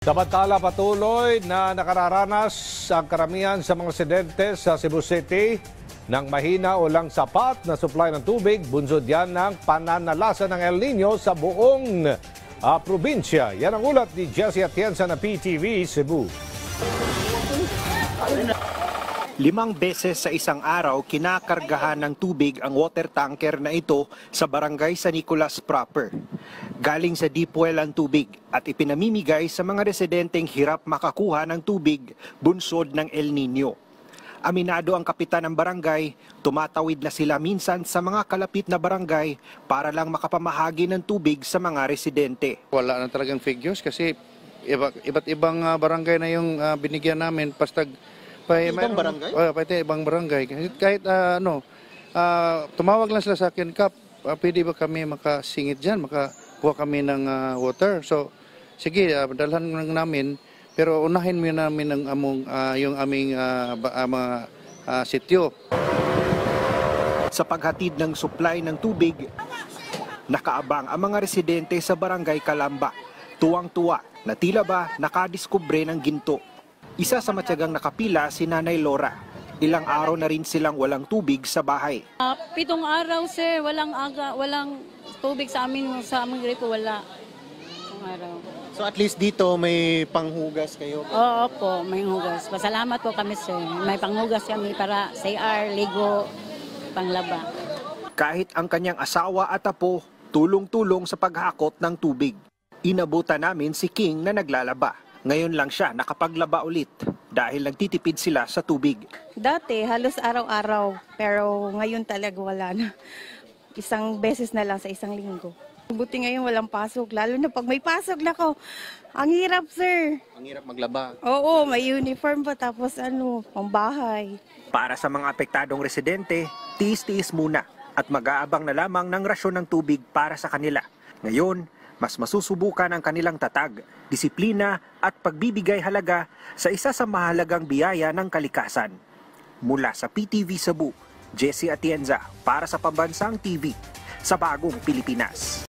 Samantala patuloy na nakararanas ang karamihan sa mga residente sa Cebu City ng mahina o lang sapat na supply ng tubig. Bunsod yan ng pananalasa ng El Nino sa buong probinsya. Yan ang ulat ni Jessie Atienza na PTV Cebu. 5 beses sa isang araw kinakargahan ng tubig ang water tanker na ito sa barangay San Nicolas proper. Galing sa deep well ang tubig at ipinamimigay sa mga residenteng hirap makakuha ng tubig bunsod ng El Nino. Aminado ang kapitan ng barangay, tumatawid na sila minsan sa mga kalapit na barangay para lang makapamahagi ng tubig sa mga residente. Wala na talagang figures kasi iba't ibang barangay na yung binigyan namin. Pastag ibang barangay? Pati ibang barangay. Kahit tumawag lang sila sa akin, Kap, pwede ba kami makasingit dyan, makakuha kami ng water. So, sige, dalhan lang namin, pero unahin mo namin yung aming mga sityo. Sa paghatid ng supply ng tubig, nakaabang ang mga residente sa barangay Calamba. Tuwang-tuwa na tila ba nakadiskubre ng ginto. Isa sa matyagang nakapila si Nanay Laura. Ilang araw na rin silang walang tubig sa bahay. 7 araw sir, walang tubig sa aming gripo, wala. 7 araw. So at least dito may panghugas kayo? Oo po, may hugas. Pasalamat po kami sir. May panghugas kami para CR, ligo, panglaba. Kahit ang kanyang asawa at apo, tulong-tulong sa paghakot ng tubig. Inabutan namin si King na naglalaba. Ngayon lang siya nakapaglaba ulit dahil nagtitipid sila sa tubig. Dati halos araw-araw pero ngayon talaga wala na. 1 beses na lang sa 1 linggo. Buti ngayon walang pasok, lalo na pag may pasok na ko. Ang hirap sir. Ang hirap maglaba. Oo, may uniform pa tapos pambahay. Para sa mga apektadong residente, tiis-tiis muna at mag-aabang na lamang ng rasyon ng tubig para sa kanila. Ngayon, mas masusubukan ang kanilang tatag, disiplina at pagbibigay halaga sa isa sa mahalagang biyaya ng kalikasan. Mula sa PTV Cebu, Jessie Atienza para sa Pambansang TV sa Bagong Pilipinas.